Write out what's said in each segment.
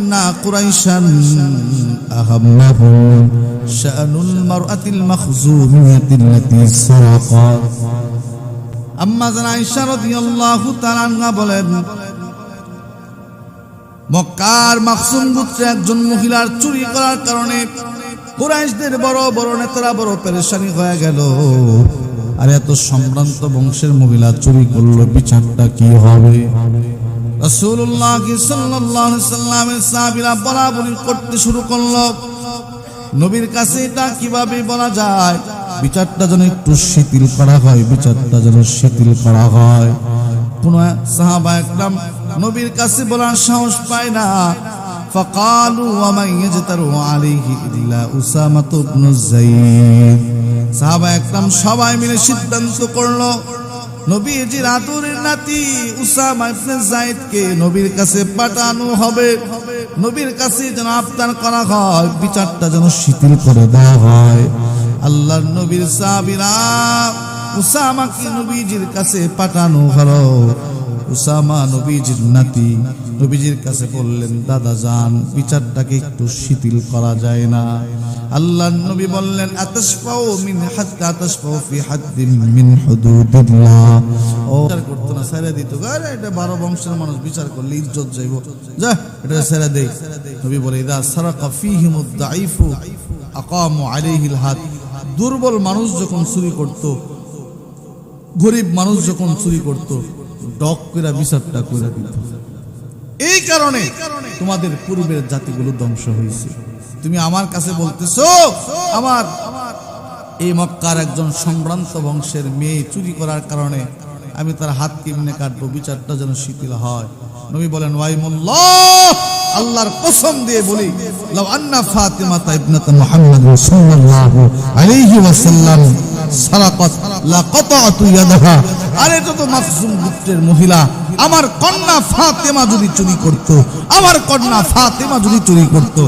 আন্না কুরাইশান আহাম্মাহুম শানুল মারআতিল মাখজুমিয়াতিল্লাতী সারাকাত। আম্মা জান আয়েশা রাদিয়াল্লাহু তাআলা আনহা বলেন, মক্কার মাখজুম গোত্রে একজন মহিলার চুরি করার কারণে কুরাইশদের বড় বড় নেতারা বড় পেরেশানি হয়ে গেল। আর এত সম্ভ্রান্ত বংশের মহিলা চুরি করলো, বিচারটা কি হবে? রাসূলুল্লাহ সাল্লাল্লাহু আলাইহি সাল্লামের সাহাবীরা বলাবলি করতে শুরু করলো, নবীর কাছে এটা কিভাবে বলা যায়? বিচারটা যেন একটু শিথিল করা হয়, বিচারটা যেন শিথিল করা হয়। কোন সাহাবা একরাম নবীর কাছে বলার সাহস পায় না। ফাকালু ওয়া মান ইয়াজতারু আলাইহি ইল্লা উসামা ইবনে যায়েদ। সাহাবা একরাম সবাই মিলে সিদ্ধান্ত করলো, নবীজির আদরের নাতি উসামা ইবনে যায়েদকে নবীর কাছে পাঠানো হবে। নবীর কাছে যেন আবদার করা হয়, বিচারটা যেন শিথিল করে দেওয়া হয়। আল্লাহর নবীর সাহাবীরা উসামাকে নবীজির কাছে পাঠানো হলো। উসামা নবীজির নাতি, নবীজির কাছে বললেন, দাদা যান, বিচারটাকে একটু শিথিল করা যায় না? আল্লাহর নবী বললেন, আতাশফাউ মিন হাত্তা আতাশফাউ ফি হাদ্দিন মিন হুদুদিল্লাহ। ও বিচার করতে না, ছেড়ে দিত। আরে এটা 12 বংশের মানুষ, বিচার করলে ইজ্জত যাইব, যা এটা ছেড়ে দেই। নবী বলে, ইদা সারাকা ফীহিমুদ দাঈফু আকামু আলাইহিল হাদ। দুর্বল মানুষ যখন চুরি করত, গরিব মানুষ যখন চুরি করত, ডক করে বিচারটা করে দিত। এই কারণে তোমাদের পূর্বের জাতিগুলো ধ্বংস হয়েছে। তুমি আমার কাছে বলতেছো আমার এই মক্কার একজন সম্ভ্রান্ত বংশের মেয়ে চুরি করার কারণে আমি তার হাত কেমনে কাটবো, বিচারটা যেন শিথিল হয়। নবী বলেন, ওয়াইমুল্লাহ, আল্লাহর কসম দিয়ে বলি, লাউ আন্না ফাতিমাতা ইবনাত মুহাম্মদ সাল্লাল্লাহু আলাইহি ওয়াসাল্লাম সারাকাত লাকাতাতু ইয়াদাহা। আরে যত মাখজুম গোত্রের মহিলা আমার কন্যা ফাতেমা যদি চুরি করত, আমার কন্যা ফাতেমা যদি চুরি করত,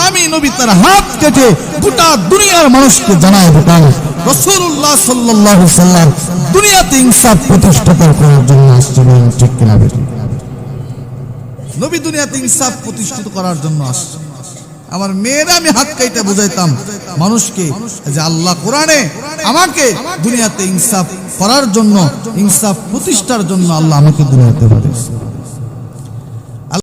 আমি নবী তার হাত কেটে গোটা দুনিয়ার মানুষকে জানায় দিতাম। রাসূলুল্লাহ সাল্লাল্লাহু আলাইহি ওয়াসাল্লাম দুনিয়াতে ইনসাফ প্রতিষ্ঠা করার জন্য আসছিলেন, ঠিক কিনা বেটি? নবী দুনিয়াতে ইনসাফ প্রতিষ্ঠিত করার জন্য আসছে। আমার মেয়েরা আমি হাত কাইটা বুঝাইতাম মানুষকে যে আল্লাহ কোরআনে আমাকে দুনিয়াতে ইনসাফ করার জন্য, ইনসাফ প্রতিষ্ঠার জন্য আল্লাহ আমাকে দুনিয়াতে পাঠিয়েছে।